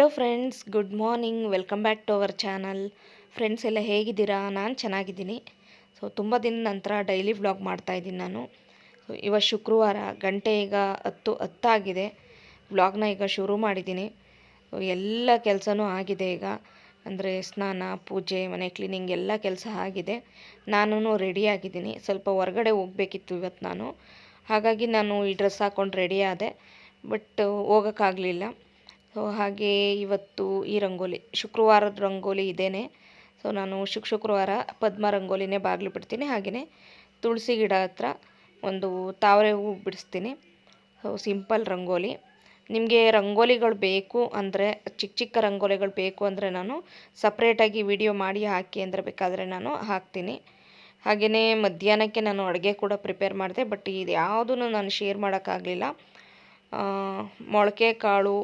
Hello friends, good morning. Welcome back to our channel. Friends ಎಲ್ಲ ಹೇಗಿದ್ದೀರಾ? ನಾನು ಚೆನ್ನಾಗಿದ್ದೀನಿ. ತುಂಬ ದಿನ ನಂತರ ಡೈಲಿ ವ್ಲಾಗ್ ಮಾಡ್ತಾಯಿದ್ದೀನಿ ನಾನು. ಇವತ್ತು ಶುಕ್ರವಾರ, ಗಂಟೆ ಈಗ 10 ಆಗಿದೆ. ವ್ಲಾಗ್ನ ಈಗ ಶುರು ಮಾಡಿದ್ದೀನಿ. ಎಲ್ಲ ಕೆಲಸನೂ ಆಗಿದೆ ಈಗ. ಅಂದರೆ ಸ್ನಾನ, ಪೂಜೆ, ಮನೆ ಕ್ಲೀನಿಂಗ್ ಎಲ್ಲ ಕೆಲಸ ಆಗಿದೆ. ನಾನು ರೆಡಿ ಆಗಿದ್ದೀನಿ. ಸ್ವಲ್ಪ ಹೊರಗಡೆ ಹೋಗಬೇಕಿತ್ತು ಇವತ್ತು ನಾನು. ಹಾಗಾಗಿ ನಾನು ಈ ಡ್ರೆಸ್ ಹಾಕ್ಕೊಂಡು ರೆಡಿ ಆದೆ. ಬಟ್ ಹೋಗೋಕ್ಕಾಗಲಿಲ್ಲ. ಹಾಗೆ ಇವತ್ತು ಈ ರಂಗೋಲಿ, ಶುಕ್ರವಾರದ ರಂಗೋಲಿ ಇದೇನೆ. ನಾನು ಶುಕ್ರವಾರ ಪದ್ಮ ರಂಗೋಲಿನೇ ಬಾಗಿಲು ಬಿಡ್ತೀನಿ. ಹಾಗೆಯೇ ತುಳಸಿ ಗಿಡ ಹತ್ರ ಒಂದು ತಾವರೆ ಹೂವು ಬಿಡಿಸ್ತೀನಿ. ಸಿಂಪಲ್ ರಂಗೋಲಿ. ನಿಮಗೆ ರಂಗೋಲಿಗಳು ಬೇಕು ಅಂದರೆ, ಚಿಕ್ಕ ರಂಗೋಲಿಗಳು ಬೇಕು ಅಂದರೆ ನಾನು ಸಪ್ರೇಟಾಗಿ ವಿಡಿಯೋ ಮಾಡಿ ಹಾಕಿ ಅಂದರೆ ಬೇಕಾದರೆ ನಾನು ಹಾಕ್ತೀನಿ. ಹಾಗೆಯೇ ಮಧ್ಯಾಹ್ನಕ್ಕೆ ನಾನು ಅಡುಗೆ ಕೂಡ ಪ್ರಿಪೇರ್ ಮಾಡಿದೆ. ಬಟ್ ಇದು ಯಾವುದೂ ನಾನು ಶೇರ್ ಮಾಡೋಕ್ಕಾಗಲಿಲ್ಲ. ಮೊಳಕೆ ಕಾಳು,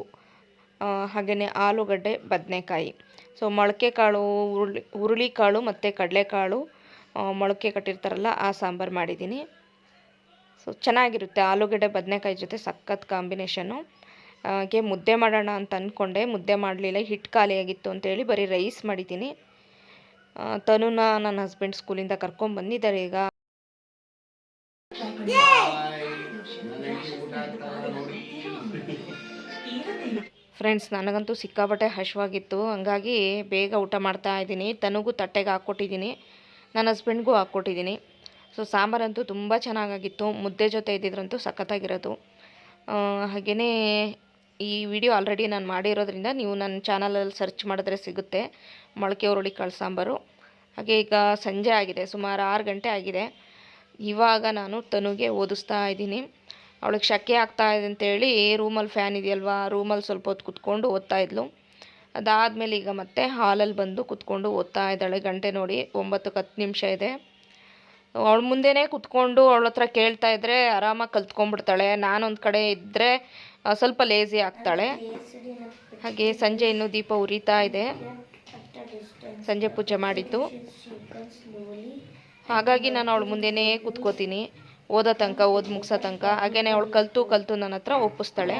ಹಾಗೆಯೇ ಆಲೂಗಡ್ಡೆ, ಬದನೆಕಾಯಿ. ಮೊಳಕೆ ಕಾಳು, ಹುರುಳಿಕಾಳು ಮತ್ತು ಕಡಲೆಕಾಳು ಮೊಳಕೆ ಕಟ್ಟಿರ್ತಾರಲ್ಲ, ಆ ಸಾಂಬಾರು ಮಾಡಿದ್ದೀನಿ. ಚೆನ್ನಾಗಿರುತ್ತೆ. ಆಲೂಗಡ್ಡೆ ಬದನೆಕಾಯಿ ಜೊತೆ ಸಖತ್ ಕಾಂಬಿನೇಷನ್ನು. ಹಾಗೆ ಮುದ್ದೆ ಮಾಡೋಣ ಅಂತ ಅಂದ್ಕೊಂಡೆ, ಮುದ್ದೆ ಮಾಡಲಿಲ್ಲ, ಹಿಟ್ಟು ಖಾಲಿಯಾಗಿತ್ತು ಅಂತೇಳಿ ಬರೀ ರೈಸ್ ಮಾಡಿದ್ದೀನಿ. ತನುನ ನನ್ನ ಹಸ್ಬೆಂಡ್ ಸ್ಕೂಲಿಂದ ಕರ್ಕೊಂಡ್ಬಂದಿದ್ದಾರೆ ಈಗ. ಫ್ರೆಂಡ್ಸ್, ನನಗಂತೂ ಸಿಕ್ಕಾಪಟ್ಟೆ ಹಶ್ವಾಗಿತ್ತು. ಹಂಗಾಗಿ ಬೇಗ ಊಟ ಮಾಡ್ತಾ ಇದ್ದೀನಿ. ತನಗೂ ತಟ್ಟೆಗೆ ಹಾಕ್ಕೊಟ್ಟಿದ್ದೀನಿ, ನನ್ನ ಹಸ್ಬೆಂಡ್ಗೂ ಹಾಕ್ಕೊಟ್ಟಿದ್ದೀನಿ. ಸಾಂಬಾರಂತೂ ತುಂಬ ಚೆನ್ನಾಗಾಗಿತ್ತು. ಮುದ್ದೆ ಜೊತೆ ಇದ್ದಿದ್ರಂತೂ ಸಖತ್ತಾಗಿರೋದು. ಹಾಗೆಯೇ ಈ ವಿಡಿಯೋ ಆಲ್ರೆಡಿ ನಾನು ಮಾಡಿರೋದ್ರಿಂದ ನೀವು ನನ್ನ ಚಾನಲಲ್ಲಿ ಸರ್ಚ್ ಮಾಡಿದ್ರೆ ಸಿಗುತ್ತೆ, ಮೊಳಕೆ ಹುರುಳಿಕಾಳು ಸಾಂಬಾರು. ಹಾಗೆ ಈಗ ಸಂಜೆ ಆಗಿದೆ, ಸುಮಾರು 6 ಗಂಟೆ ಆಗಿದೆ. ಇವಾಗ ನಾನು ತನುಗೆ ಓದಿಸ್ತಾ ಇದ್ದೀನಿ. ಅವಳಿಗೆ ಶೆಕೆ ಆಗ್ತಾಯಿದೆ ಅಂತೇಳಿ ರೂಮಲ್ಲಿ ಫ್ಯಾನ್ ಇದೆಯಲ್ವಾ, ರೂಮಲ್ಲಿ ಸ್ವಲ್ಪ ಹೊತ್ತು ಕುತ್ಕೊಂಡು ಓದ್ತಾ ಇದ್ಲು. ಅದಾದಮೇಲೆ ಈಗ ಮತ್ತೆ ಹಾಲಲ್ಲಿ ಬಂದು ಕುತ್ಕೊಂಡು ಓದ್ತಾ ಇದ್ದಾಳೆ. ಗಂಟೆ ನೋಡಿ 9:10 ಇದೆ. ಅವಳ ಮುಂದೆನೇ ಕುತ್ಕೊಂಡು ಅವಳ ಹತ್ರ ಕೇಳ್ತಾ ಇದ್ದರೆ ಆರಾಮಾಗಿ ಕಲ್ತ್ಕೊಂಡ್ಬಿಡ್ತಾಳೆ. ನಾನೊಂದು ಕಡೆ ಇದ್ದರೆ ಸ್ವಲ್ಪ ಲೇಸಿ ಆಗ್ತಾಳೆ. ಹಾಗೆ ಸಂಜೆ ಇನ್ನೂ ದೀಪ ಉರಿತಾ ಇದೆ, ಸಂಜೆ ಪೂಜೆ ಮಾಡಿದ್ದು. ಹಾಗಾಗಿ ನಾನು ಅವಳ ಮುಂದೆನೇ ಕುತ್ಕೋತೀನಿ ಓದೋ ತನಕ, ಮುಗಿಸೋ ತನಕ. ಹಾಗೆಯೇ ಅವಳು ಕಲ್ತು ನನ್ನ ಹತ್ರ ಒಪ್ಪಿಸ್ತಾಳೆ.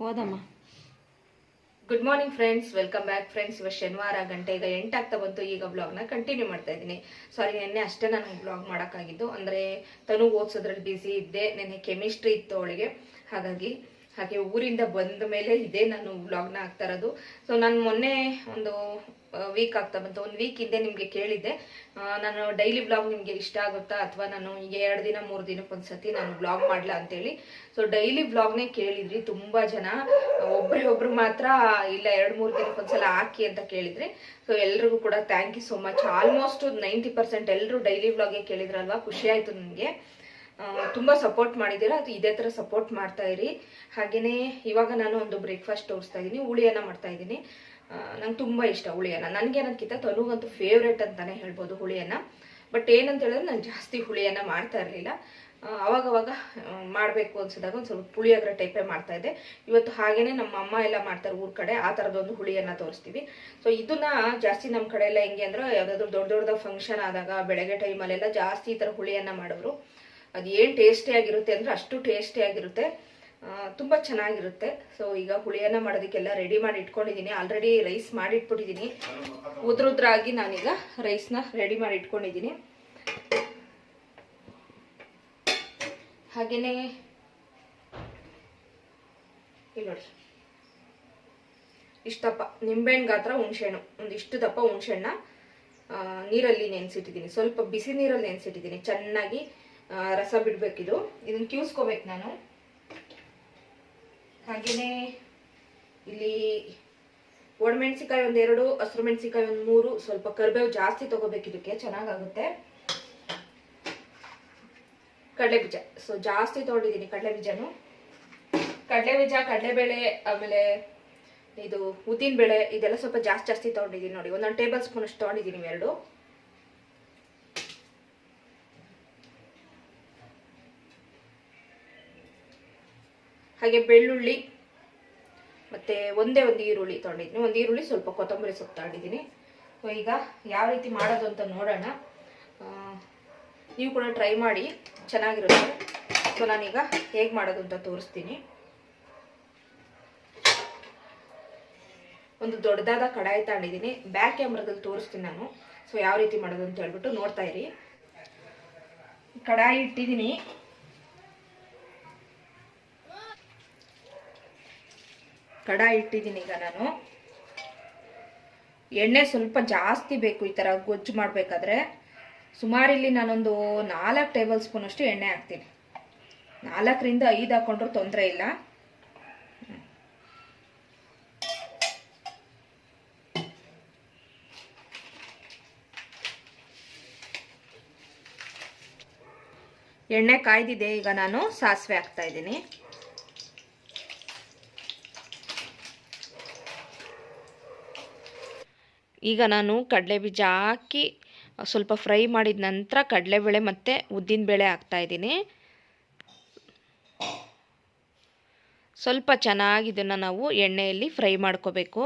ಓದಮ್ಮ. Good morning friends, welcome back friends. ಇವತ್ತು ಶನಿವಾರ, ಗಂಟೆ ಈಗ 8 ಆಗ್ತಾ ಬಂತು. ಈಗ ಬ್ಲಾಗ್ನ ಕಂಟಿನ್ಯೂ ಮಾಡ್ತಾ ಇದ್ದೀನಿ. ಸಾರಿ, ನೆನ್ನೆ ಅಷ್ಟೇ ನಾನು ಬ್ಲಾಗ್ ಮಾಡೋಕ್ಕಾಗಿದ್ದು. ಅಂದರೆ ತನು ಓದಿಸೋದ್ರಲ್ಲಿ ಬ್ಯುಸಿ ಇದ್ದೆ. ನೆನ್ನೆ ಕೆಮಿಸ್ಟ್ರಿ ಇತ್ತು ಅವಳಿಗೆ, ಹಾಗಾಗಿ. ಹಾಗೆ ಊರಿಂದ ಬಂದ ಮೇಲೆ ಇದೇ ನಾನು ವ್ಲಾಗ್ನ ಹಾಕ್ತಾ ಇರೋದು. ನಾನು ಮೊನ್ನೆ ಒಂದು ವೀಕ್ ಆಗ್ತಾ ಬಂತು, 1 ವೀಕ್ ಹಿಂದೆ ನಿಮಗೆ ಕೇಳಿದ್ದೆ, ನಾನು ಡೈಲಿ ವ್ಲಾಗ್ ನಿಮಗೆ ಇಷ್ಟ ಆಗುತ್ತಾ, ಅಥವಾ ನಾನು ಈಗ 2 ದಿನ 3 ದಿನಕ್ಕೊಂದ್ಸತಿ ನಾನು ವ್ಲಾಗ್ ಮಾಡಲ ಅಂತೇಳಿ. ಡೈಲಿ ವ್ಲಾಗ್ನೇ ಕೇಳಿದ್ರಿ ತುಂಬ ಜನ. ಒಬ್ರು ಮಾತ್ರ ಇಲ್ಲ 2-3 ದಿನಕ್ಕೊಂದ್ಸಲ ಹಾಕಿ ಅಂತ ಕೇಳಿದ್ರಿ. ಎಲ್ರಿಗೂ ಕೂಡ thank you so much. Almost 90% ಎಲ್ಲರೂ ಡೈಲಿ ವ್ಲಾಗೇ ಕೇಳಿದ್ರಲ್ವಾ, ಖುಷಿ ಆಯಿತು ನನಗೆ. ತುಂಬ ಸಪೋರ್ಟ್ ಮಾಡಿದ್ದೀರಾ. ಅದು ಇದೇ ಥರ ಸಪೋರ್ಟ್ ಮಾಡ್ತಾ ಇರಿ. ಹಾಗೆಯೇ ಇವಾಗ ನಾನು ಒಂದು ಬ್ರೇಕ್ಫಾಸ್ಟ್ ತೋರಿಸ್ತಾ ಇದ್ದೀನಿ. ಹುಳಿಯನ್ನ ಮಾಡ್ತಾ ಇದ್ದೀನಿ. ನಂಗೆ ತುಂಬ ಇಷ್ಟ ಹುಳಿಯನ್ನ. ನನಗೆ ಅನ್ನೋದಕ್ಕಿಂತ ತನುಗಂತೂ ಫೇವ್ರೇಟ್ ಅಂತಲೇ ಹೇಳ್ಬೋದು ಹುಳಿಯನ್ನ. ಬಟ್ ಏನಂತ ಹೇಳಿದ್ರೆ, ನಾನು ಜಾಸ್ತಿ ಹುಳಿಯನ್ನ ಮಾಡ್ತಾ ಇರಲಿಲ್ಲ. ಅವಾಗವಾಗ ಮಾಡಬೇಕು ಅನ್ಸಿದಾಗ ಒಂದು ಸ್ವಲ್ಪ ಪುಳಿಯೋಗರೆ ಟೈಪೇ ಮಾಡ್ತಾ ಇದ್ದೆ. ಇವತ್ತು ಹಾಗೇನೆ ನಮ್ಮ ಅಮ್ಮ ಎಲ್ಲ ಮಾಡ್ತಾರೆ ಊರ ಕಡೆ, ಆ ಥರದೊಂದು ಹುಳಿಯನ್ನ ತೋರಿಸ್ತೀವಿ. ಇದನ್ನ ಜಾಸ್ತಿ ನಮ್ಮ ಕಡೆ ಎಲ್ಲ ಹೆಂಗೆ ಅಂದ್ರೆ, ಯಾವುದಾದ್ರೂ ದೊಡ್ಡ ಫಂಕ್ಷನ್ ಆದಾಗ ಬೆಳಗ್ಗೆ ಟೈಮಲ್ಲೆಲ್ಲ ಜಾಸ್ತಿ ಈ ಥರ ಹುಳಿಯನ್ನ ಮಾಡೋರು. ಅದು ಏನು ಟೇಸ್ಟಿಯಾಗಿರುತ್ತೆ ಅಂದರೆ ಅಷ್ಟು ಟೇಸ್ಟಿಯಾಗಿರುತ್ತೆ, ತುಂಬ ಚೆನ್ನಾಗಿರುತ್ತೆ. ಈಗ ಹುಳಿಯನ್ನ ಮಾಡೋದಕ್ಕೆಲ್ಲ ರೆಡಿ ಮಾಡಿ ಇಟ್ಕೊಂಡಿದ್ದೀನಿ. ಆಲ್ರೆಡಿ ರೈಸ್ ಮಾಡಿ ಇಟ್ಬಿಟ್ಟಿದ್ದೀನಿ. ಉದ್ರಾಗಿ ನಾನೀಗ ರೈಸ್ನ ರೆಡಿ ಮಾಡಿ ಇಟ್ಕೊಂಡಿದ್ದೀನಿ. ಹಾಗೆಯೇ ಇಲ್ಲಿ ನೋಡಿ, ಇಷ್ಟಪ್ಪ ನಿಂಬೆಹಣ್ಣು ಗಾತ್ರ ಹುಣಸೆಹಣ್ಣು, ಒಂದಿಷ್ಟು ದಪ್ಪ ಹುಣಸೆಹಣ್ಣ ನೀರಲ್ಲಿ ನೆನೆಸಿಟ್ಟಿದ್ದೀನಿ. ಸ್ವಲ್ಪ ಬಿಸಿ ನೀರಲ್ಲಿ ನೆನೆಸಿಟ್ಟಿದ್ದೀನಿ. ಚೆನ್ನಾಗಿ ರಸ ಬಿಡಬೇಕಿದು. ಇದನ್ನು ಕ್ಯೂಸ್ಕೋಬೇಕು ನಾನು. ಹಾಗೆಯೇ ಇಲ್ಲಿ ಒಣಮೆಣಸಿಕಾಯಿ 1-2, ಹಸಿರು ಮೆಣಸಿಕಾಯಿ 1-3, ಸ್ವಲ್ಪ ಕರಿಬೇವು ಜಾಸ್ತಿ ತಗೋಬೇಕು, ಇದಕ್ಕೆ ಚೆನ್ನಾಗಾಗುತ್ತೆ. ಕಡಲೆಬೀಜ ಜಾಸ್ತಿ ತೊಗೊಂಡಿದ್ದೀನಿ. ಕಡಲೆಬೀಜನು, ಕಡಲೆಬೀಜ, ಕಡಲೆಬೇಳೆ, ಆಮೇಲೆ ಇದು ಉದ್ದಿನಬೇಳೆ, ಇದೆಲ್ಲ ಸ್ವಲ್ಪ ಜಾಸ್ತಿ ತೊಗೊಂಡಿದ್ದೀನಿ. ನೋಡಿ, 1 ಟೇಬಲ್ ಸ್ಪೂನ್ ಅಷ್ಟು ತೊಗೊಂಡಿದ್ದೀನಿ, 2. ಹಾಗೆ ಬೆಳ್ಳುಳ್ಳಿ ಮತ್ತು ಒಂದೇ ಒಂದು ಈರುಳ್ಳಿ ತೊಗೊಂಡಿದ್ದೀನಿ. ಒಂದು ಈರುಳ್ಳಿ, ಸ್ವಲ್ಪ ಕೊತ್ತಂಬರಿ ಸೊಪ್ಪು ತಗೊಂಡಿದ್ದೀನಿ. ಈಗ ಯಾವ ರೀತಿ ಮಾಡೋದು ಅಂತ ನೋಡೋಣ. ನೀವು ಕೂಡ ಟ್ರೈ ಮಾಡಿ, ಚೆನ್ನಾಗಿರುತ್ತೆ. ಸೊ ನಾನೀಗ ಹೇಗೆ ಮಾಡೋದು ಅಂತ ತೋರಿಸ್ತೀನಿ. ಒಂದು ದೊಡ್ಡದಾದ ಕಡಾಯಿ ತಗೊಂಡಿದ್ದೀನಿ, ಬ್ಯಾಕ್ ಕ್ಯಾಮ್ರಾದಲ್ಲಿ ತೋರಿಸ್ತೀನಿ ನಾನು. ಸೊ ಯಾವ ರೀತಿ ಮಾಡೋದು ಅಂತ ಹೇಳ್ಬಿಟ್ಟು ನೋಡ್ತಾ ಇರಿ. ಕಡಾಯಿ ಇಟ್ಟಿದ್ದೀನಿ. ಈಗ ನಾನು ಎಣ್ಣೆ ಸ್ವಲ್ಪ ಜಾಸ್ತಿ ಬೇಕು ಈ ಥರ ಗೊಜ್ಜು ಮಾಡಬೇಕಾದ್ರೆ. ಸುಮಾರು ಇಲ್ಲಿ ನಾನೊಂದು 4 ಟೇಬಲ್ ಸ್ಪೂನ್ ಅಷ್ಟು ಎಣ್ಣೆ ಹಾಕ್ತೀನಿ. 4ರಿಂದ 5 ಹಾಕೊಂಡ್ರೂ ತೊಂದರೆ ಇಲ್ಲ. ಎಣ್ಣೆ ಕಾಯ್ದಿದೆ. ಈಗ ನಾನು ಸಾಸಿವೆ ಹಾಕ್ತಾ ಇದ್ದೀನಿ. ಈಗ ನಾನು ಕಡಲೆಬೀಜ ಹಾಕಿ ಸ್ವಲ್ಪ ಫ್ರೈ ಮಾಡಿದ ನಂತರ ಕಡಲೆಬೇಳೆ ಮತ್ತು ಉದ್ದಿನಬೇಳೆ ಹಾಕ್ತಾಯಿದ್ದೀನಿ. ಸ್ವಲ್ಪ ಚೆನ್ನಾಗಿ ಇದನ್ನು ನಾವು ಎಣ್ಣೆಯಲ್ಲಿ ಫ್ರೈ ಮಾಡ್ಕೋಬೇಕು.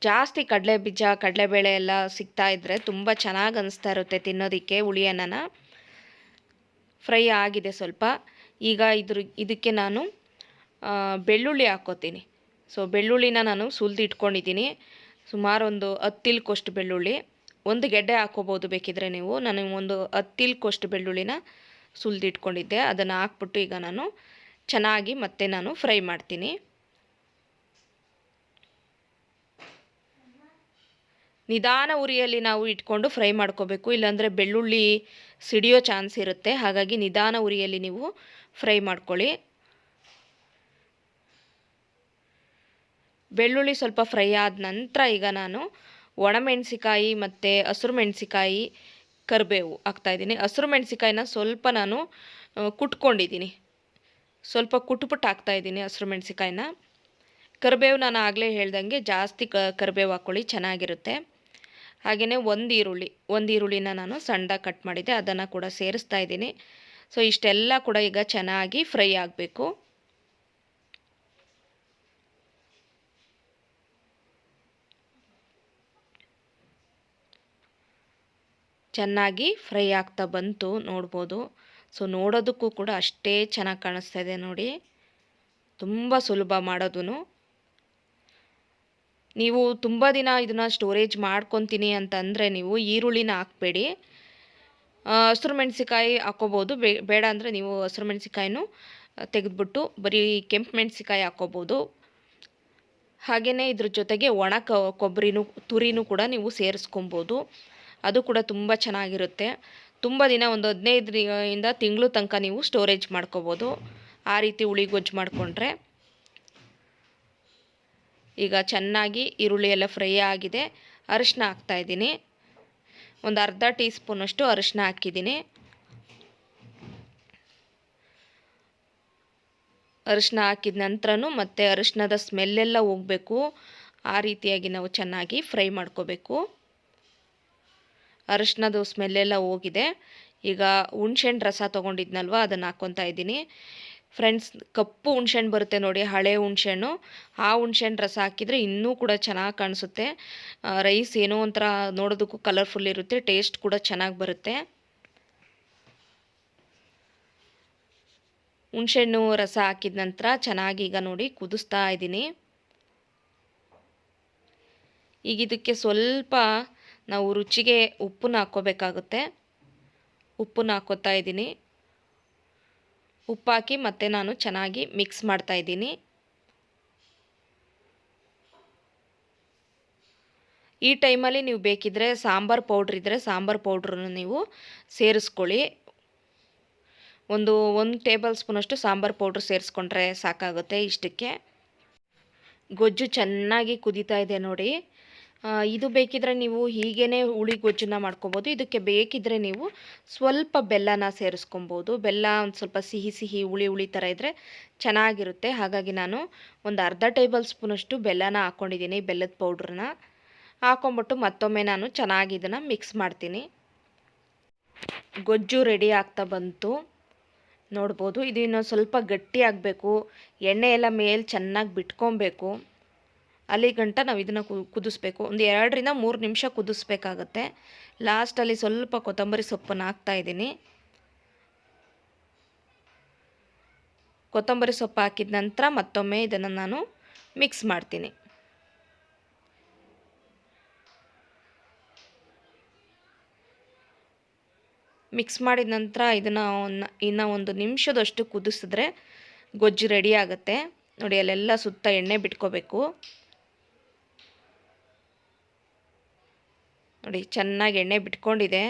ಜಾಸ್ತಿ ಕಡಲೆಬೀಜ ಕಡಲೆಬೇಳೆ ಎಲ್ಲ ಸಿಗ್ತಾ ಇದ್ದರೆ ತುಂಬ ಚೆನ್ನಾಗಿ ಅನಿಸ್ತಾ ಇರುತ್ತೆ ತಿನ್ನೋದಕ್ಕೆ. ಹುಳಿ ಅನ್ನನ ಫ್ರೈ ಆಗಿದೆ ಸ್ವಲ್ಪ. ಈಗ ಇದಕ್ಕೆ ನಾನು ಬೆಳ್ಳುಳ್ಳಿ ಹಾಕ್ಕೋತೀನಿ. ಸೊ ಬೆಳ್ಳುಳ್ಳಿನ ನಾನು ಸುಲಿದು ಇಟ್ಕೊಂಡಿದ್ದೀನಿ. ಸುಮಾರು ಒಂದು 10 ಇಲ್ಕಷ್ಟು ಬೆಳ್ಳುಳ್ಳಿ. ಒಂದು ಗೆಡ್ಡೆ ಹಾಕ್ಕೋಬೋದು ಬೇಕಿದ್ರೆ ನೀವು. ನಾನು ಒಂದು 10 ಇಲ್ಕಷ್ಟು ಬೆಳ್ಳುಳ್ಳಿನ ಸುಲಿದು ಇಟ್ಕೊಂಡಿದ್ದೆ. ಅದನ್ನು ಹಾಕ್ಬಿಟ್ಟು ಈಗ ನಾನು ಚೆನ್ನಾಗಿ ಮತ್ತೆ ನಾನು ಫ್ರೈ ಮಾಡ್ತೀನಿ. ನಿಧಾನ ಉರಿಯಲ್ಲಿ ನಾವು ಇಟ್ಕೊಂಡು ಫ್ರೈ ಮಾಡ್ಕೋಬೇಕು, ಇಲ್ಲಾಂದರೆ ಬೆಳ್ಳುಳ್ಳಿ ಸಿಡಿಯೋ ಚಾನ್ಸ್ ಇರುತ್ತೆ. ಹಾಗಾಗಿ ನಿಧಾನ ಉರಿಯಲ್ಲಿ ನೀವು ಫ್ರೈ ಮಾಡ್ಕೊಳ್ಳಿ. ಬೆಳ್ಳುಳ್ಳಿ ಸ್ವಲ್ಪ ಫ್ರೈ ಆದ ನಂತರ ಈಗ ನಾನು ಒಣಮೆಣಸಿಕಾಯಿ ಮತ್ತು ಹಸಿರು ಮೆಣಸಿಕಾಯಿ, ಕರಿಬೇವು ಹಾಕ್ತಾಯಿದ್ದೀನಿ. ಹಸಿರು ಮೆಣಸಿಕಾಯಿನ ಸ್ವಲ್ಪ ನಾನು ಕುಟ್ಕೊಂಡಿದ್ದೀನಿ. ಸ್ವಲ್ಪ ಕುಟ್ಬಿಟ್ಟು ಹಾಕ್ತಾಯಿದ್ದೀನಿ ಹಸಿರು ಮೆಣಸಿಕಾಯಿನ. ಕರಿಬೇವು ನಾನು ಆಗಲೇ ಹೇಳ್ದಂಗೆ ಜಾಸ್ತಿ ಕರಿಬೇವು ಹಾಕ್ಕೊಳ್ಳಿ, ಚೆನ್ನಾಗಿರುತ್ತೆ. ಹಾಗೆಯೇ ಒಂದು ಈರುಳ್ಳಿನ ನಾನು ಸಣ್ಣದಾಗಿ ಕಟ್ ಮಾಡಿದ್ದೆ, ಅದನ್ನು ಕೂಡ ಸೇರಿಸ್ತಾ ಇದ್ದೀನಿ. ಸೊ ಇಷ್ಟೆಲ್ಲ ಕೂಡ ಈಗ ಚೆನ್ನಾಗಿ ಫ್ರೈ ಆಗಬೇಕು. ಚೆನ್ನಾಗಿ ಫ್ರೈ ಆಗ್ತಾ ಬಂತು, ನೋಡ್ಬೋದು. ಸೊ ನೋಡೋದಕ್ಕೂ ಕೂಡ ಅಷ್ಟೇ ಚೆನ್ನಾಗಿ ಕಾಣಿಸ್ತಾ ಇದೆ ನೋಡಿ. ತುಂಬ ಸುಲಭ ಮಾಡೋದು. ನೀವು ತುಂಬ ದಿನ ಇದನ್ನು ಸ್ಟೋರೇಜ್ ಮಾಡ್ಕೊತೀನಿ ಅಂತಂದರೆ ನೀವು ಈರುಳ್ಳಿನ ಹಾಕಬೇಡಿ. ಹಸಿರು ಮೆಣಸಿಕಾಯಿ ಹಾಕ್ಕೋಬೋದು, ಬೇಡ ಅಂದರೆ ನೀವು ಹಸಿರು ಮೆಣಸಿಕಾಯಿನೂ ತೆಗೆದುಬಿಟ್ಟು ಬರೀ ಕೆಂಪು ಮೆಣಸಿಕಾಯಿ ಹಾಕ್ಕೋಬೋದು. ಹಾಗೆಯೇ ಇದ್ರ ಜೊತೆಗೆ ಒಣ ತುರಿನೂ ಕೂಡ ನೀವು ಸೇರಿಸ್ಕೊಬೋದು. ಅದು ಕೂಡ ತುಂಬ ಚೆನ್ನಾಗಿರುತ್ತೆ. ತುಂಬ ದಿನ ಒಂದು 15ರಿಂದ ತಿಂಗಳು ತನಕ ನೀವು ಸ್ಟೋರೇಜ್ ಮಾಡ್ಕೋಬೋದು ಆ ರೀತಿ ಹುಳಿಗೊಜ್ಜು ಮಾಡಿಕೊಂಡ್ರೆ. ಈಗ ಚೆನ್ನಾಗಿ ಈರುಳ್ಳಿ ಎಲ್ಲ ಫ್ರೈ ಆಗಿದೆ. ಅರಿಶಿನ ಹಾಕ್ತಾಯಿದ್ದೀನಿ. ಒಂದು ಅರ್ಧ ಟೀ ಸ್ಪೂನಷ್ಟು ಅರಿಶಿನ ಹಾಕಿದ್ದೀನಿ. ಅರಿಶಿನ ಹಾಕಿದ ನಂತರನೂ ಮತ್ತೆ ಅರಿಶಿನದ ಸ್ಮೆಲ್ಲೆಲ್ಲ ಹೋಗಬೇಕು. ಆ ರೀತಿಯಾಗಿ ನಾವು ಚೆನ್ನಾಗಿ ಫ್ರೈ ಮಾಡ್ಕೋಬೇಕು. ಅರಿಶಿನದ ಸ್ಮೆಲ್ಲೆಲ್ಲ ಹೋಗಿದೆ. ಈಗ ಹುಣ್ಸೆಹಣ್ಣು ರಸ ತೊಗೊಂಡಿದ್ನಲ್ವ, ಅದನ್ನು ಹಾಕ್ಕೊತಾ ಇದ್ದೀನಿ. ಫ್ರೆಂಡ್ಸ್, ಕಪ್ಪು ಹುಣ್ಸೆಹಣ್ಣು ಬರುತ್ತೆ ನೋಡಿ, ಹಳೆ ಹುಣ್ಸೆಹಣ್ಣು. ಆ ಹುಣ್ಸೆಹಣ್ಣು ರಸ ಹಾಕಿದರೆ ಇನ್ನೂ ಕೂಡ ಚೆನ್ನಾಗಿ ಕಾಣಿಸುತ್ತೆ. ರೈಸ್ ಏನೋ ಒಂಥರ ನೋಡೋದಕ್ಕೂ ಕಲರ್ಫುಲ್ ಇರುತ್ತೆ, ಟೇಸ್ಟ್ ಕೂಡ ಚೆನ್ನಾಗಿ ಬರುತ್ತೆ. ಹುಣ್ಸೆಹಣ್ಣು ರಸ ಹಾಕಿದ ನಂತರ ಚೆನ್ನಾಗಿ ಈಗ ನೋಡಿ ಕುದಿಸ್ತಾ ಇದ್ದೀನಿ. ಈಗ ಇದಕ್ಕೆ ಸ್ವಲ್ಪ ನಾವು ರುಚಿಗೆ ಉಪ್ಪನ್ನ ಹಾಕ್ಕೋಬೇಕಾಗುತ್ತೆ. ಉಪ್ಪನ್ನ ಹಾಕ್ಕೋತಾ ಇದ್ದೀನಿ. ಉಪ್ಪು ಹಾಕಿ ಮತ್ತೆ ನಾನು ಚೆನ್ನಾಗಿ ಮಿಕ್ಸ್ ಮಾಡ್ತಾ ಇದ್ದೀನಿ. ಈ ಟೈಮಲ್ಲಿ ನೀವು ಬೇಕಿದ್ದರೆ ಸಾಂಬಾರು ಪೌಡ್ರ್ ಇದ್ದರೆ ಸಾಂಬಾರು ಪೌಡ್ರನ್ನು ನೀವು ಸೇರಿಸ್ಕೊಳ್ಳಿ. ಒಂದು ಟೇಬಲ್ ಸ್ಪೂನಷ್ಟು ಸಾಂಬಾರು ಪೌಡ್ರ್ ಸೇರಿಸ್ಕೊಂಡ್ರೆ ಸಾಕಾಗುತ್ತೆ ಇಷ್ಟಕ್ಕೆ. ಗೊಜ್ಜು ಚೆನ್ನಾಗಿ ಕುದೀತಾ ಇದೆ ನೋಡಿ. ಇದು ಬೇಕಿದ್ರೆ ನೀವು ಹೀಗೇ ಹುಳಿ ಗೊಜ್ಜನ್ನ ಮಾಡ್ಕೊಬೋದು. ಇದಕ್ಕೆ ಬೇಕಿದ್ದರೆ ನೀವು ಸ್ವಲ್ಪ ಬೆಲ್ಲನ ಸೇರಿಸ್ಕೊಬೋದು. ಬೆಲ್ಲ ಒಂದು ಸ್ವಲ್ಪ ಸಿಹಿ ಸಿಹಿ ಹುಳಿ ಹುಳಿ ಥರ ಇದ್ದರೆ ಚೆನ್ನಾಗಿರುತ್ತೆ. ಹಾಗಾಗಿ ನಾನು ಒಂದು ಅರ್ಧ ಟೇಬಲ್ ಸ್ಪೂನಷ್ಟು ಬೆಲ್ಲನ ಹಾಕ್ಕೊಂಡಿದ್ದೀನಿ, ಬೆಲ್ಲದ ಪೌಡ್ರನ್ನ ಹಾಕ್ಕೊಂಬಿಟ್ಟು ಮತ್ತೊಮ್ಮೆ ನಾನು ಚೆನ್ನಾಗಿ ಇದನ್ನು ಮಿಕ್ಸ್ ಮಾಡ್ತೀನಿ. ಗೊಜ್ಜು ರೆಡಿ ಆಗ್ತಾ ಬಂತು, ನೋಡ್ಬೋದು. ಇದು ಇನ್ನೊಂದು ಸ್ವಲ್ಪ ಗಟ್ಟಿ ಆಗಬೇಕು, ಎಣ್ಣೆ ಎಲ್ಲ ಮೇಲೆ ಚೆನ್ನಾಗಿ ಬಿಟ್ಕೊಬೇಕು. ಅಲ್ಲಿ ಗಂಟ ನಾವು ಇದನ್ನು ಕುದಿಸ್ಬೇಕು. ಒಂದು 2-3 ನಿಮಿಷ ಕುದಿಸ್ಬೇಕಾಗತ್ತೆ. ಲಾಸ್ಟಲ್ಲಿ ಸ್ವಲ್ಪ ಕೊತ್ತಂಬರಿ ಸೊಪ್ಪನ್ನು ಹಾಕ್ತಾಯಿದ್ದೀನಿ. ಕೊತ್ತಂಬರಿ ಸೊಪ್ಪು ಹಾಕಿದ ನಂತರ ಮತ್ತೊಮ್ಮೆ ಇದನ್ನು ನಾನು ಮಿಕ್ಸ್ ಮಾಡ್ತೀನಿ. ಮಿಕ್ಸ್ ಮಾಡಿದ ನಂತರ ಇದನ್ನು ಇನ್ನೂ 1 ನಿಮಿಷದಷ್ಟು ಕುದಿಸಿದ್ರೆ ಗೊಜ್ಜು ರೆಡಿ ಆಗುತ್ತೆ. ನೋಡಿ, ಅಲ್ಲೆಲ್ಲ ಸುತ್ತ ಎಣ್ಣೆ ಬಿಟ್ಕೋಬೇಕು. ನೋಡಿ, ಚೆನ್ನಾಗಿ ಎಣ್ಣೆ ಬಿಟ್ಕೊಂಡಿದೆ.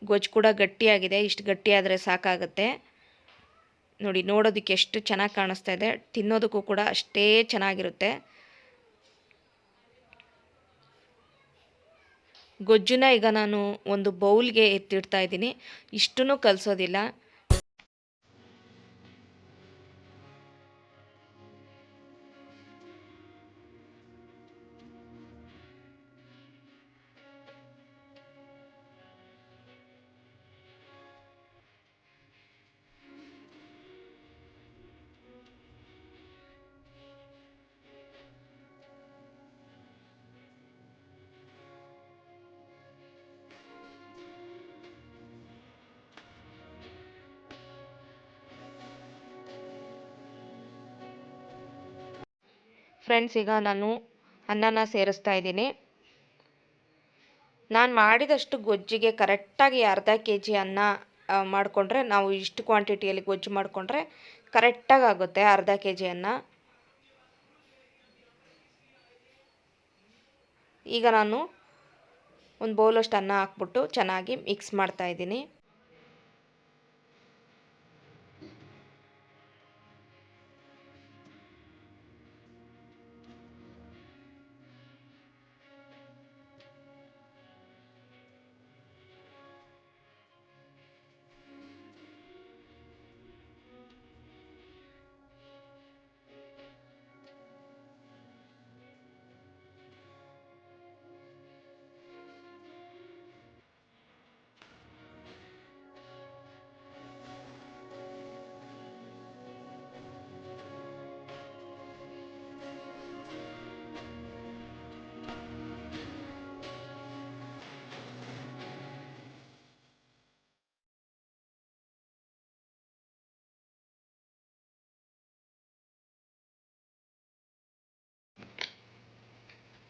ಗೊಜ್ಜು ಕೂಡ ಗಟ್ಟಿಯಾಗಿದೆ. ಇಷ್ಟು ಗಟ್ಟಿಯಾದರೆ ಸಾಕಾಗುತ್ತೆ. ನೋಡಿ, ನೋಡೋದಕ್ಕೆ ಎಷ್ಟು ಚೆನ್ನಾಗಿ ಕಾಣಿಸ್ತಾ ಇದೆ. ತಿನ್ನೋದಕ್ಕೂ ಕೂಡ ಅಷ್ಟೇ ಚೆನ್ನಾಗಿರುತ್ತೆ. ಗೊಜ್ಜನ್ನ ಈಗ ನಾನು ಒಂದು ಬೌಲ್ಗೆ ಎತ್ತಿಡ್ತಾ ಇದ್ದೀನಿ. ಇಷ್ಟನ್ನು ಕಲಸೋದಿಲ್ಲ. ಫ್ರೆಂಡ್ಸ್, ಈಗ ನಾನು ಅನ್ನನ ಸೇರಿಸ್ತಾ ಇದ್ದೀನಿ. ನಾನು ಮಾಡಿದಷ್ಟು ಗೊಜ್ಜಿಗೆ ಕರೆಕ್ಟಾಗಿ ಅರ್ಧ kg ಅನ್ನ ಮಾಡಿಕೊಂಡ್ರೆ, ನಾವು ಇಷ್ಟು ಕ್ವಾಂಟಿಟಿಯಲ್ಲಿ ಗೊಜ್ಜು ಮಾಡಿಕೊಂಡ್ರೆ ಕರೆಕ್ಟಾಗಿ ಆಗುತ್ತೆ ಅರ್ಧ kg ಅನ್ನ. ಈಗ ನಾನು ಒಂದು ಬೌಲಷ್ಟು ಅನ್ನ ಹಾಕ್ಬಿಟ್ಟು ಚೆನ್ನಾಗಿ ಮಿಕ್ಸ್ ಮಾಡ್ತಾ ಇದ್ದೀನಿ.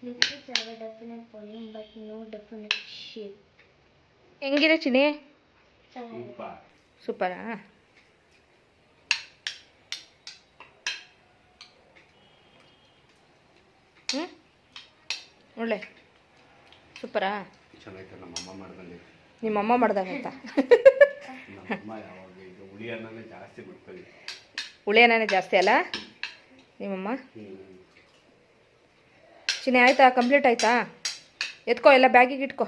Liquids have a definite volume but no definite shape. ಹೆಂಗಿದೆ ಚಿನಿ? Super. ಸೂಪರಾ? ಒಳ್ಳೆ ಸೂಪರಾ? ಚೆನ್ನಾಗಿತ್ತು. ನಮ್ಮಮ್ಮ ಮಾಡ್ದಂಗೆ. ನಿಮ್ಮಮ್ಮ ಮಾಡ್ದಾಗಂತ? ನಮ್ಮಮ್ಮ ಯಾವಾಗ ಈಗ ಹುಳಿ ಅನ್ನನೇ ಜಾಸ್ತಿ ಬಿಡ್ತೀವಿ. ಹುಳಿ ಅನ್ನನೇ ಜಾಸ್ತಿ ಅಲ್ಲ ನಿಮ್ಮಮ್ಮ? ಚಿನಿ ಆಯ್ತಾ? ಕಂಪ್ಲೀಟ್ ಆಯ್ತಾ? ಎತ್ಕೋ, ಎಲ್ಲ ಬ್ಯಾಗಿಗೆ ಇಟ್ಕೋ.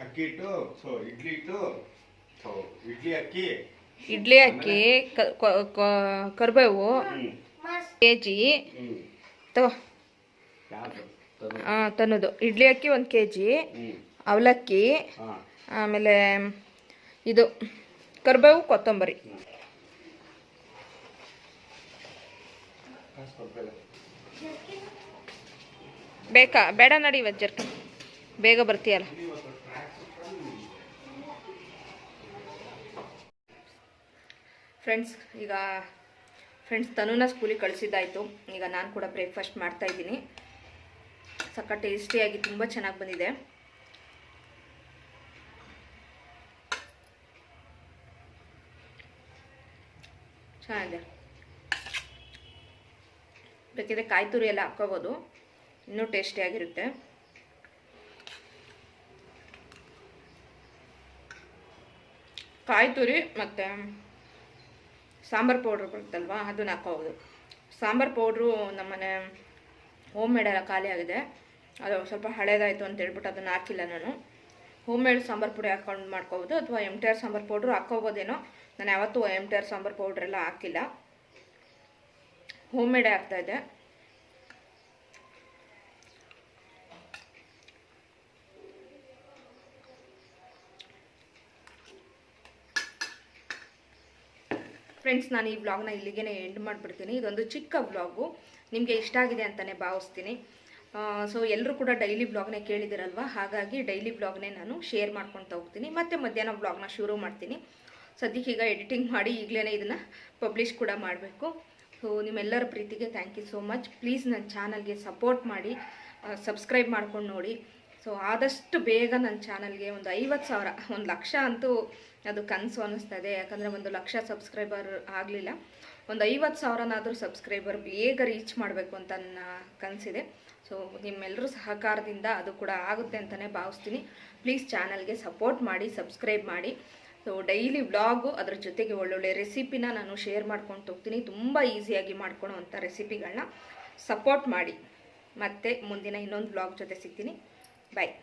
ಅಕ್ಕಿ ಇಟ್ಟು, ಇಡ್ಲಿ ಇಟ್ಟು, ಇಡ್ಲಿ ಅಕ್ಕಿ, ಕರಿಬೇವು kg ತಗೋ. ತನ್ನೋದು ಇಡ್ಲಿ ಅಕ್ಕಿ 1 kg, ಅವಲಕ್ಕಿ, ಆಮೇಲೆ ಇದು ಕರಿಬೇವು, ಕೊತ್ತಂಬರಿ. ಬೇಕಾ? ಬೇಡ ನಡಿ, ಇವತ್ತು ಜರ್ಕ ಬೇಗ ಬರ್ತೀಯಲ್ಲ. ಫ್ರೆಂಡ್ಸ್ ತನುನ ಸ್ಕೂಲಿಗೆ ಕಳಿಸಿದ್ದಾಯಿತು. ಈಗ ನಾನು ಕೂಡ ಬ್ರೇಕ್ಫಾಸ್ಟ್ ಮಾಡ್ತಾಯಿದ್ದೀನಿ. ಸಕ್ಕ ಟೇಸ್ಟಿಯಾಗಿ ತುಂಬ ಚೆನ್ನಾಗಿ ಬಂದಿದೆ. ಚೆನ್ನಾಗಿದೆ. ಬೇಕಿದ್ರೆ ಕಾಯಿ ತುರಿ ಎಲ್ಲ ಹಾಕ್ಕೋಬೋದು, ಇನ್ನೂ ಟೇಸ್ಟಿಯಾಗಿರುತ್ತೆ. ಕಾಯಿ ತುರಿ ಮತ್ತು ಸಾಂಬಾರು ಪೌಡ್ರ್ ಬರುತ್ತಲ್ವ, ಅದನ್ನ ಹಾಕೋಬೋದು. ಸಾಂಬಾರು ಪೌಡ್ರು ನಮ್ಮನೆ ಹೋಮ್ ಮೇಡ್ ಎಲ್ಲ ಖಾಲಿ ಆಗಿದೆ. ಅದು ಸ್ವಲ್ಪ ಹಳೇದಾಯಿತು ಅಂತ ಹೇಳ್ಬಿಟ್ಟು ಅದನ್ನು ಹಾಕಿಲ್ಲ ನಾನು. ಹೋಮ್ ಮೇಡ್ ಸಾಂಬಾರು ಪುಡಿ ಹಾಕ್ಕೊಂಡು ಮಾಡ್ಕೋಬೋದು, ಅಥವಾ MTR ಸಾಂಬಾರು ಪೌಡ್ರು ಹಾಕ್ಕೋಬೋದೇನೋ. ನಾನು ಯಾವತ್ತೂ MTR ಸಾಂಬಾರು ಪೌಡ್ರೆಲ್ಲ ಹಾಕಿಲ್ಲ, ಹೋಮ್ ಮೇಡೇ ಹಾಕ್ತಾಯಿದ್ದೆ. ಫ್ರೆಂಡ್ಸ್, ನಾನು ಈ ವ್ಲಾಗ್ನ ಇಲ್ಲಿಗೆ ಎಂಡ್ ಮಾಡಿಬಿಡ್ತೀನಿ. ಇದೊಂದು ಚಿಕ್ಕ ವ್ಲಾಗು, ನಿಮಗೆ ಇಷ್ಟ ಆಗಿದೆ ಅಂತಲೇ ಭಾವಿಸ್ತೀನಿ. ಸೊ ಎಲ್ಲರೂ ಕೂಡ ಡೈಲಿ ವ್ಲಾಗ್ನೇ ಕೇಳಿದಿರಲ್ವ, ಹಾಗಾಗಿ ಡೈಲಿ ವ್ಲಾಗ್ನೇ ನಾನು ಶೇರ್ ಮಾಡ್ಕೊಳ್ತಾ ಹೋಗ್ತೀನಿ. ಮತ್ತು ಮಧ್ಯಾಹ್ನ ವ್ಲಾಗ್ನ ಶುರು ಮಾಡ್ತೀನಿ. ಸದ್ಯಕ್ಕೆ ಈಗ ಎಡಿಟಿಂಗ್ ಮಾಡಿ ಈಗಲೇ ಇದನ್ನು ಪಬ್ಲಿಷ್ ಕೂಡ ಮಾಡಬೇಕು. ಸೊ ನಿಮ್ಮೆಲ್ಲರ ಪ್ರೀತಿಗೆ thank you so much. Please ನನ್ನ ಚಾನಲ್ಗೆ ಸಪೋರ್ಟ್ ಮಾಡಿ, ಸಬ್ಸ್ಕ್ರೈಬ್ ಮಾಡ್ಕೊಂಡು ನೋಡಿ. ಸೊ ಆದಷ್ಟು ಬೇಗ ನನ್ನ ಚಾನಲ್ಗೆ ಒಂದು 50,000, 1,00,000 ಅಂತೂ ಅದು ಕನಸು ಅನ್ನಿಸ್ತದೆ. ಯಾಕಂದರೆ 1,00,000 ಸಬ್ಸ್ಕ್ರೈಬರ್ ಆಗಲಿಲ್ಲ, ಒಂದು 50,000ನಾದರೂ ಸಬ್ಸ್ಕ್ರೈಬರ್ ಬೇಗ ರೀಚ್ ಮಾಡಬೇಕು ಅಂತ ನನ್ನ ಕನಸಿದೆ. ಸೊ ನಿಮ್ಮೆಲ್ಲರೂ ಸಹಕಾರದಿಂದ ಅದು ಕೂಡ ಆಗುತ್ತೆ ಅಂತಲೇ ಭಾವಿಸ್ತೀನಿ. ಪ್ಲೀಸ್ ಚಾನಲ್ಗೆ ಸಪೋರ್ಟ್ ಮಾಡಿ, ಸಬ್ಸ್ಕ್ರೈಬ್ ಮಾಡಿ. ಸೊ ಡೈಲಿ ವ್ಲಾಗು, ಅದ್ರ ಜೊತೆಗೆ ಒಳ್ಳೊಳ್ಳೆ ರೆಸಿಪಿನ ನಾನು ಶೇರ್ ಮಾಡ್ಕೊಂಡು ಹೋಗ್ತೀನಿ. ತುಂಬ ಈಸಿಯಾಗಿ ಮಾಡ್ಕೊಳೋವಂಥ ರೆಸಿಪಿಗಳನ್ನ ಸಪೋರ್ಟ್ ಮಾಡಿ. ಮತ್ತೆ ಮುಂದಿನ ಇನ್ನೊಂದು ವ್ಲಾಗ್ ಜೊತೆ ಸಿಗ್ತೀನಿ. ಬಾಯ್.